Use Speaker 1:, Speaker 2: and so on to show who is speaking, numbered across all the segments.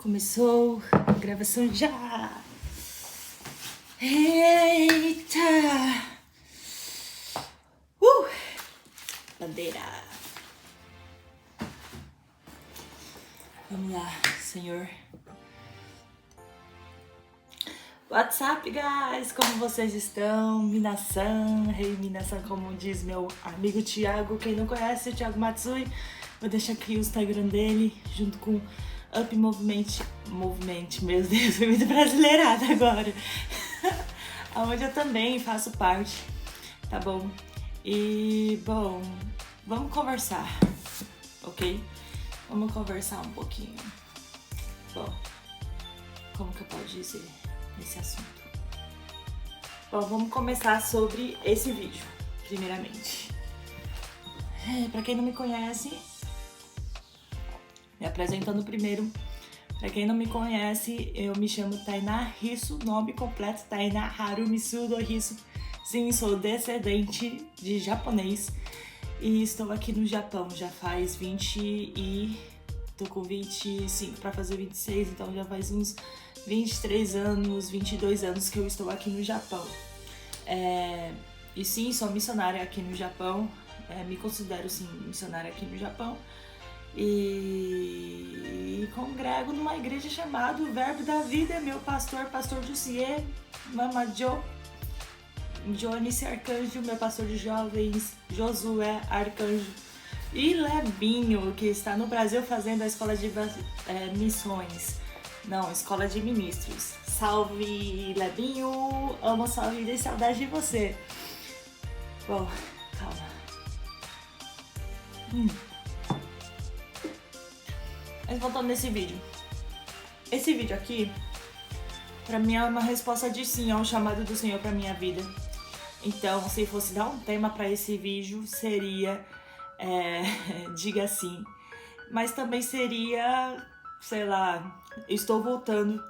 Speaker 1: Começou a gravação já! Eita! Bandeira! Vamos lá, Senhor. What's up, guys? Como vocês estão? Minasan, hey Minasan, como diz meu amigo Thiago. Quem não conhece, o Thiago Matsui, vou deixar aqui o Instagram dele, junto com Up Movement, meu Deus, foi muito brasileirada agora. Onde eu também faço parte, tá bom? E, bom, vamos conversar, ok? Vamos conversar um pouquinho. Bom, como que eu posso dizer nesse assunto? Bom, vamos começar sobre esse vídeo, primeiramente. Pra quem não me conhece, me apresentando primeiro. Pra quem não me conhece, eu me chamo Tainá Risso, nome completo Tainá Harumi Sudo Risso. Sim, sou descendente de japonês e estou aqui no Japão já faz tô com 25 para fazer 26, então já faz uns 23 anos, 22 anos que eu estou aqui no Japão. E sim, sou missionária aqui no Japão, me considero sim missionária aqui no Japão. E congrego numa igreja chamada Verbo da Vida, meu pastor Jussier, Mama Jo, Joanice Arcanjo, meu pastor de jovens, Josué Arcanjo e Lebinho, que está no Brasil fazendo a escola de missões, não, escola de ministros. Salve, Lebinho, amo sua vida e saudade de você. Bom, calma. Mas voltando nesse vídeo. Esse vídeo aqui, pra mim, é uma resposta de sim ao chamado do Senhor pra minha vida. Então, se fosse dar um tema pra esse vídeo, seria diga sim. Mas também seria, sei lá, estou voltando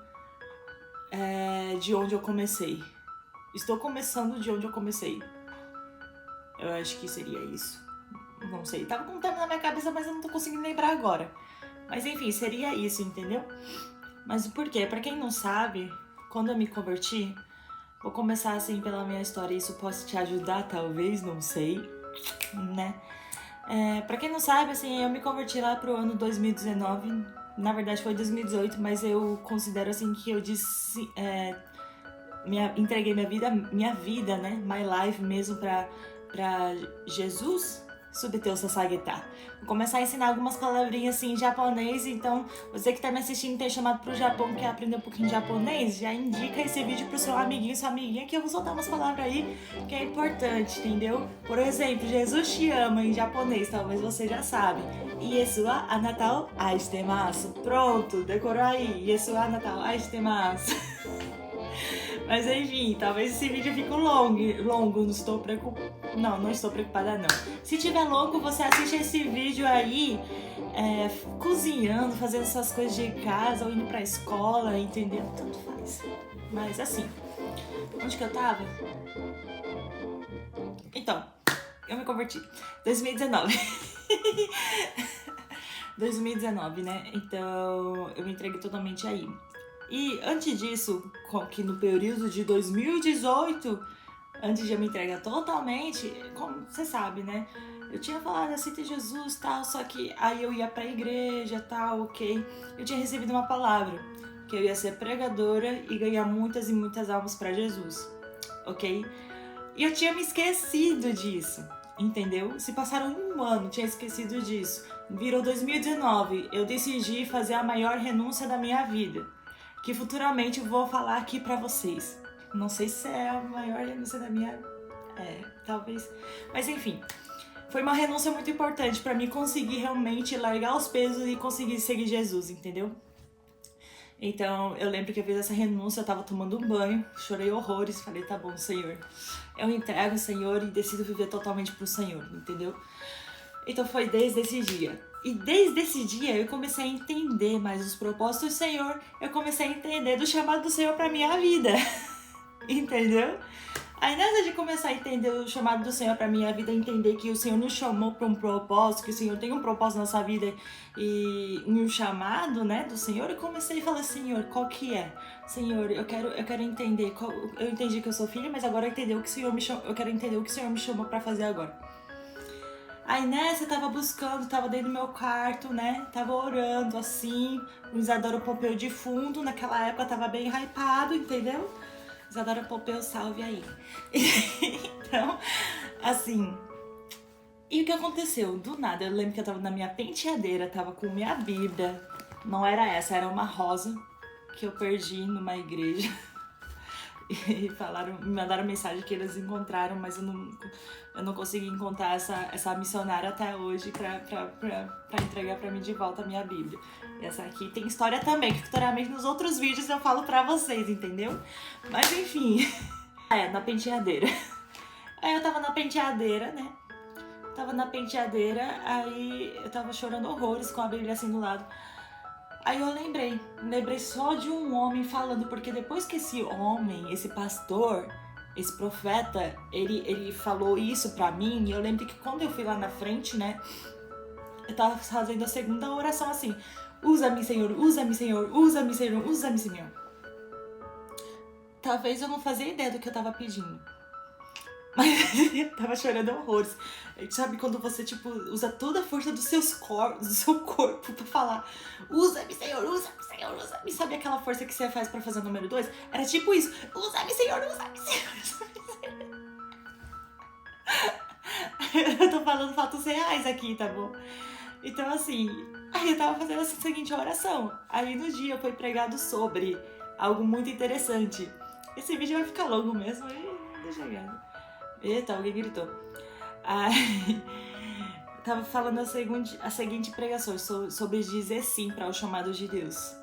Speaker 1: de onde eu comecei. Estou começando de onde eu comecei. Eu acho que seria isso. Não sei, tava com um tema na minha cabeça, mas eu não tô conseguindo lembrar agora. Mas enfim, seria isso, entendeu? Mas por quê? Pra quem não sabe, quando eu me converti, vou começar assim pela minha história, isso pode te ajudar, talvez, não sei, né? Pra quem não sabe, assim, eu me converti lá pro ano 2019, na verdade foi 2018, mas eu considero assim que eu disse, entreguei minha vida, né? My life mesmo pra Jesus. Subteu Sasageta. Vou começar a ensinar algumas palavrinhas assim em japonês, então você que tá me assistindo e tem chamado pro Japão, quer aprender um pouquinho de japonês, já indica esse vídeo pro seu amiguinho, sua amiguinha, que eu vou soltar umas palavras aí que é importante, entendeu? Por exemplo, Jesus te ama em japonês, talvez você já sabe. Yesu wa anata o aishitemasu. Pronto, decorou aí. Yesu wa anata o aishitemasu. Mas enfim, talvez esse vídeo fique longo, não estou preocupada não. Se tiver longo, você assiste esse vídeo aí, cozinhando, fazendo essas coisas de casa, ou indo pra escola, entendeu? Tanto faz. Mas assim, onde que eu tava? Então, eu me converti. 2019. 2019, né? Então, eu me entreguei totalmente aí. E antes disso, que no período de 2018, antes de eu me entregar totalmente, como você sabe, né? Eu tinha falado aceita Jesus e tal, só que aí eu ia pra igreja e tal, ok? Eu tinha recebido uma palavra, que eu ia ser pregadora e ganhar muitas e muitas almas pra Jesus, ok? E eu tinha me esquecido disso, entendeu? Se passaram um ano, tinha esquecido disso. Virou 2019, eu decidi fazer a maior renúncia da minha vida, que futuramente eu vou falar aqui pra vocês. Não sei se é a maior renúncia da minha... talvez. Mas enfim, foi uma renúncia muito importante pra mim conseguir realmente largar os pesos e conseguir seguir Jesus, entendeu? Então, eu lembro que eu fiz essa renúncia, eu tava tomando um banho, chorei horrores, falei, tá bom, Senhor. Eu entrego o Senhor e decido viver totalmente pro Senhor, entendeu? Então foi desde esse dia. E desde esse dia eu comecei a entender mais os propósitos do Senhor, eu comecei a entender do chamado do Senhor pra minha vida. Entendeu? Aí nessa de começar a entender o chamado do Senhor pra minha vida, entender que o Senhor nos chamou pra um propósito, que o Senhor tem um propósito na nossa vida e um chamado, né, do Senhor, eu comecei a falar, Senhor, qual que é? Senhor, eu quero entender, eu entendi que eu sou filha, mas agora eu quero entender o que o Senhor me chamou pra fazer agora. Aí nessa eu tava buscando, tava dentro do meu quarto, né? Tava orando assim, o Isadora Pompeu de fundo, naquela época tava bem hypado, entendeu? Isadora Pompeu, salve aí. Então, assim. E o que aconteceu? Do nada, eu lembro que eu tava na minha penteadeira, tava com minha Bíblia. Não era essa, era uma rosa que eu perdi numa igreja. E me mandaram mensagem que eles encontraram, mas eu não consegui encontrar essa missionária até hoje pra entregar pra mim de volta a minha Bíblia. E essa aqui tem história também, que futuramente nos outros vídeos eu falo pra vocês, entendeu? Mas enfim, na penteadeira. Aí eu tava na penteadeira, né? Aí eu tava chorando horrores com a Bíblia assim do lado. Aí eu lembrei só de um homem falando, porque depois que esse homem, esse pastor, esse profeta, ele falou isso pra mim, e eu lembro que quando eu fui lá na frente, né, eu tava fazendo a segunda oração assim, usa-me, Senhor, usa-me, Senhor, usa-me, Senhor, usa-me, Senhor. Talvez eu não fazia ideia do que eu tava pedindo. Mas eu tava chorando horrores. Sabe quando você, tipo, usa toda a força do seu corpo pra falar usa-me, Senhor, usa-me, Senhor, usa-me. Sabe aquela força que você faz pra fazer o número 2? Era tipo isso. Usa-me, Senhor, usa-me, Senhor, usa-me, Senhor. Eu tô falando fatos reais aqui, tá bom? Então, assim, aí eu tava fazendo essa seguinte oração. Aí no dia foi pregado sobre algo muito interessante. Esse vídeo vai ficar longo mesmo, deixa eu. Eita, alguém gritou. Aí, tava falando a seguinte pregação sobre dizer sim para o chamado de Deus.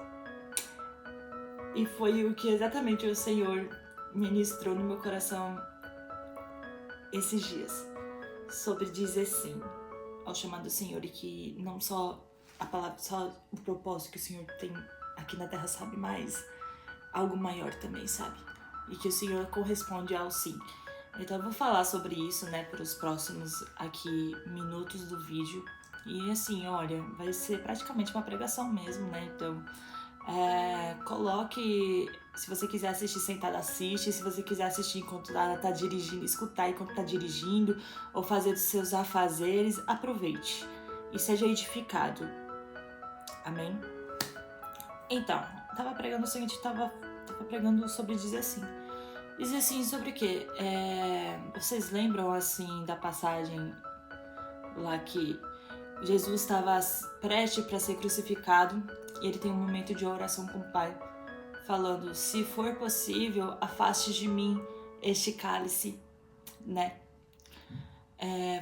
Speaker 1: E foi o que exatamente o Senhor ministrou no meu coração esses dias. Sobre dizer sim ao chamado do Senhor. E que não só a palavra, só o propósito que o Senhor tem aqui na terra, sabe? Mas algo maior também, sabe? E que o Senhor corresponde ao sim. Então eu vou falar sobre isso, né, para os próximos aqui minutos do vídeo. E assim, olha, vai ser praticamente uma pregação mesmo, né? Então, coloque, se você quiser assistir sentado, assiste. Se você quiser assistir enquanto tá dirigindo, escutar enquanto tá dirigindo, ou fazer dos seus afazeres, aproveite e seja edificado. Amém? Então, tava pregando o seguinte, tava pregando sobre dizer assim. Diz assim, sobre o quê? Vocês lembram, assim, da passagem lá que Jesus estava prestes para ser crucificado e ele tem um momento de oração com o Pai, falando, se for possível, afaste de mim este cálice, né?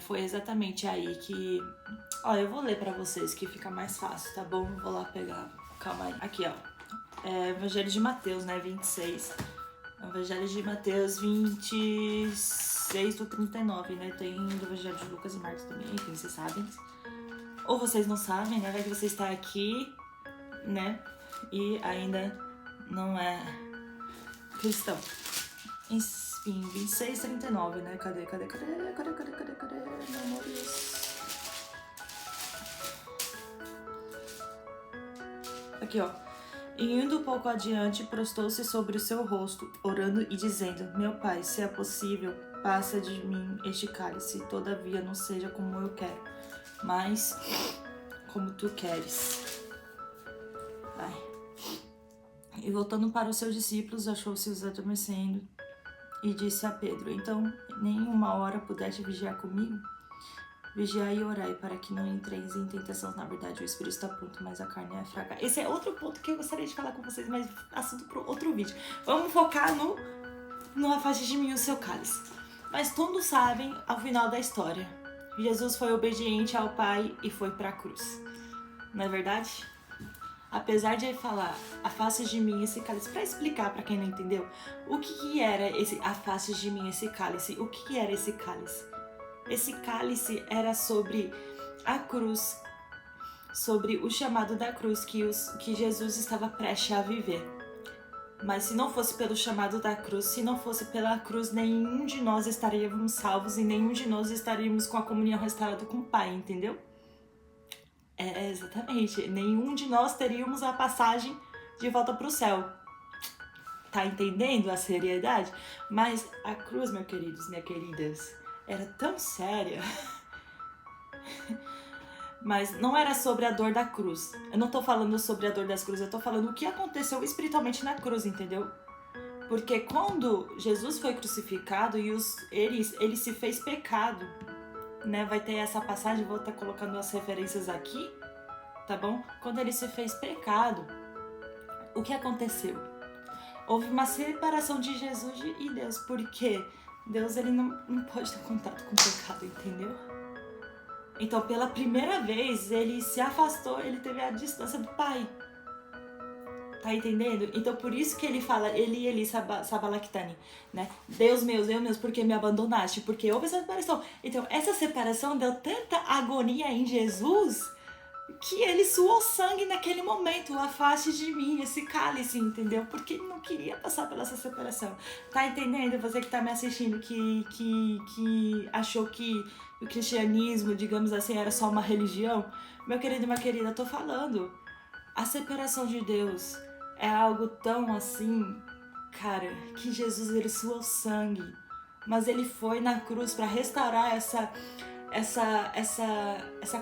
Speaker 1: Foi exatamente aí que... Ó, eu vou ler para vocês que fica mais fácil, tá bom? Vou lá pegar, calma aí. Aqui, ó. Evangelho de Mateus, né, 26... Evangelho de Mateus 26 do 39, né? Tem do Evangelho de Lucas e Marcos também, enfim, vocês sabem. Ou vocês não sabem, né? Vai que você está aqui, né? E ainda não é cristão. Enfim, 26, 39, né? Cadê? Meu amor, aqui, ó. E indo um pouco adiante, prostou-se sobre o seu rosto, orando e dizendo, meu Pai, se é possível, passa de mim este cálice, todavia não seja como eu quero, mas como tu queres. Vai. E voltando para os seus discípulos, achou-se os adormecendo e disse a Pedro, então, nem uma hora pudeste vigiar comigo? Vigiai e orai para que não entreis em tentação. Na verdade, o espírito está pronto, mas a carne é fraca. Esse é outro ponto que eu gostaria de falar com vocês, mas assunto para outro vídeo. Vamos focar no afaste de mim o seu cálice. Mas todos sabem, ao final da história, Jesus foi obediente ao Pai e foi para a cruz. Não é verdade? Apesar de ele falar, afaste de mim esse cálice, para explicar para quem não entendeu, o que era esse afaste de mim esse cálice? O que era esse cálice? Esse cálice era sobre a cruz, sobre o chamado da cruz que Jesus estava prestes a viver. Mas se não fosse pelo chamado da cruz, se não fosse pela cruz, nenhum de nós estaríamos salvos e nenhum de nós estaríamos com a comunhão restaurada com o Pai, entendeu? Exatamente. Nenhum de nós teríamos a passagem de volta pro céu. Tá entendendo a seriedade? Mas a cruz, meus queridos, minhas queridas, era tão séria. Mas não era sobre a dor da cruz. Eu não tô falando sobre a dor das cruzes, eu tô falando o que aconteceu espiritualmente na cruz, entendeu? Porque quando Jesus foi crucificado e ele se fez pecado, né? Vai ter essa passagem, vou estar colocando as referências aqui, tá bom? Quando ele se fez pecado, o que aconteceu? Houve uma separação de Jesus e Deus, porque Deus ele não pode ter contato com o pecado, entendeu? Então, pela primeira vez, ele se afastou, ele teve a distância do Pai. Tá entendendo? Então, por isso que ele fala, Eli, Sabalactani, né? Deus meu, por que me abandonaste? Porque houve essa separação. Então, essa separação deu tanta agonia em Jesus que ele suou sangue naquele momento. Afaste de mim esse cálice, entendeu? Porque ele não queria passar pela essa separação. Tá entendendo? Você que tá me assistindo, que achou que o cristianismo, digamos assim, era só uma religião. Meu querido e minha querida, tô falando. A separação de Deus é algo tão assim, cara, que Jesus ele suou sangue. Mas ele foi na cruz para restaurar essa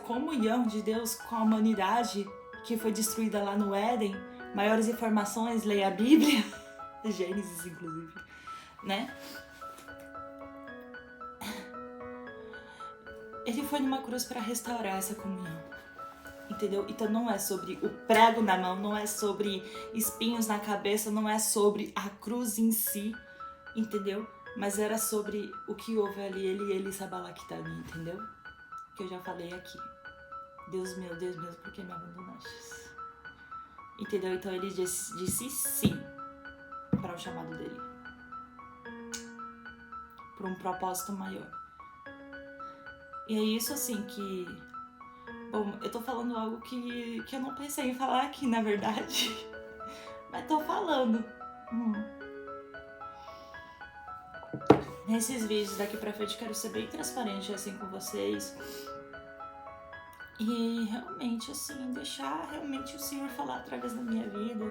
Speaker 1: comunhão de Deus com a humanidade que foi destruída lá no Éden. Maiores informações, leia a Bíblia, Gênesis inclusive, né? Ele foi numa cruz para restaurar essa comunhão, entendeu? Então não é sobre o prego na mão, não é sobre espinhos na cabeça, não é sobre a cruz em si, entendeu? Mas era sobre o que houve ali, ele Sabalactani, entendeu? Que eu já falei aqui. Deus meu, por que me abandonaste? Entendeu? Então ele disse sim para o chamado dele. Por um propósito maior. E é isso assim que... Bom, eu tô falando algo que eu não pensei em falar aqui, na verdade. Mas tô falando. Nesses vídeos daqui pra frente, quero ser bem transparente assim com vocês. E realmente, assim, deixar realmente o Senhor falar através da minha vida.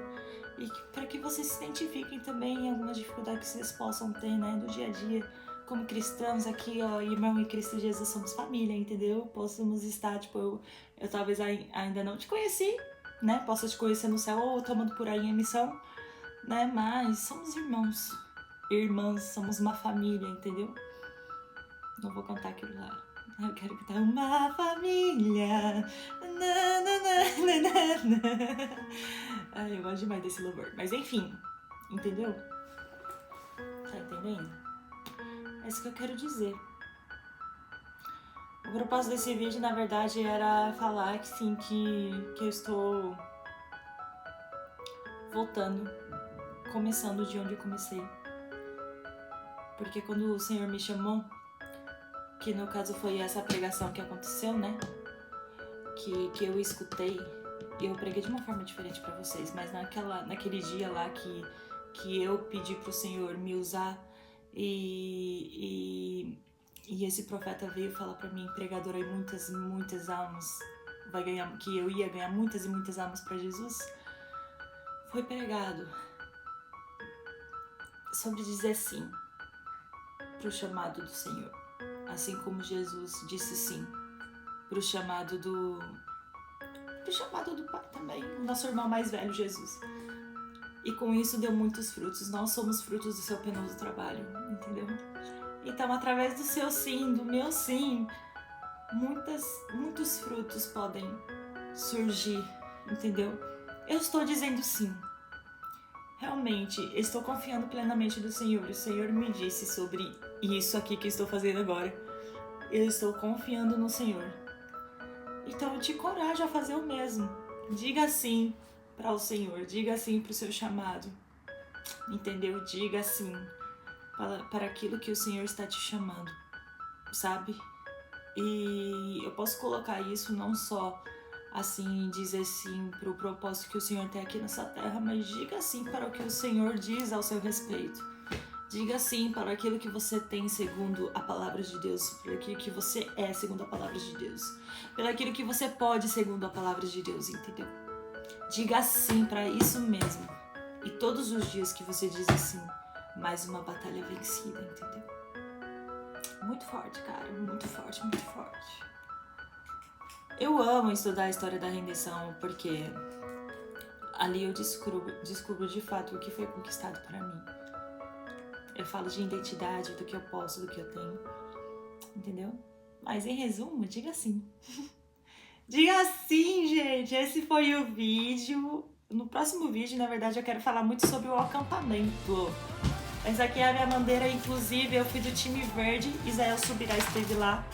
Speaker 1: E para que vocês se identifiquem também em algumas dificuldades que vocês possam ter, né, do dia a dia. Como cristãos aqui, ó, irmão em Cristo Jesus, somos família, entendeu? Possamos estar, tipo, eu talvez ainda não te conheci, né? Posso te conhecer no céu ou tomando por aí em missão, né? Mas somos irmãos, irmãs, somos uma família, entendeu? Não vou cantar aquilo lá. Eu quero cantar uma família. Ai, eu gosto demais desse louvor. Mas enfim, entendeu? Tá entendendo? É isso que eu quero dizer. O propósito desse vídeo, na verdade, era falar que sim, que eu estou voltando, começando de onde eu comecei. Porque quando o Senhor me chamou, que no caso foi essa pregação que aconteceu, né? Que eu escutei, e eu preguei de uma forma diferente pra vocês, mas naquele dia lá que eu pedi pro Senhor me usar e esse profeta veio falar pra mim, pregadora, muitas almas, que eu ia ganhar muitas e muitas almas pra Jesus, foi pregado sobre dizer sim pro chamado do Senhor, assim como Jesus disse sim pro chamado do Pai também, o nosso irmão mais velho, Jesus. E com isso deu muitos frutos. Nós somos frutos do seu penoso trabalho, entendeu? Então, através do seu sim, do meu sim, muitos frutos podem surgir, entendeu? Eu estou dizendo sim. Realmente, estou confiando plenamente no Senhor. O Senhor me disse sobre isso aqui que estou fazendo agora. Eu estou confiando no Senhor. Então, eu te encorajo a fazer o mesmo. Diga sim para o Senhor, diga sim para o seu chamado, entendeu? Diga sim para aquilo que o Senhor está te chamando, sabe? E eu posso colocar isso não só assim, dizer sim para o propósito que o Senhor tem aqui nessa terra, mas diga sim para o que o Senhor diz ao seu respeito. Diga sim para aquilo que você tem segundo a palavra de Deus, por aquilo que você é segundo a palavra de Deus, pelo aquilo que você pode segundo a palavra de Deus, entendeu? Diga sim para isso mesmo. E todos os dias que você diz assim, mais uma batalha vencida, entendeu? Muito forte, cara, muito forte, muito forte. Eu amo estudar a história da rendição porque ali eu descubro de fato o que foi conquistado para mim. Eu falo de identidade, do que eu posso, do que eu tenho, entendeu? Mas em resumo, diga sim. Diga sim, gente! Esse foi o vídeo. No próximo vídeo, na verdade, eu quero falar muito sobre o acampamento. Essa aqui é a minha bandeira, inclusive eu fui do time verde, Israel Subirá esteve lá,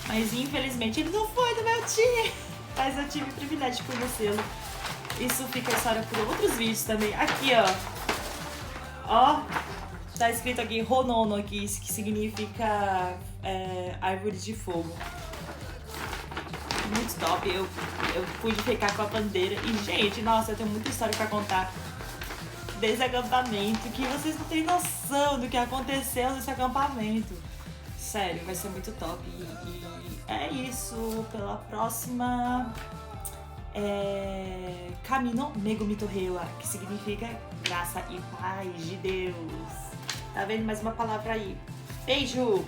Speaker 1: mas infelizmente ele não foi do meu time, mas eu tive o privilégio de conhecê-lo. Isso fica história por outros vídeos também. Aqui, ó, tá escrito aqui Ronono aqui, que significa árvore de fogo. Muito top, eu pude ficar com a bandeira e, gente, nossa, eu tenho muita história pra contar desse acampamento, que vocês não têm noção do que aconteceu nesse acampamento. Sério, vai ser muito top. E é isso. Pela próxima Camino Megumi Torewa, que significa graça e paz de Deus. Tá vendo mais uma palavra aí? Beijo!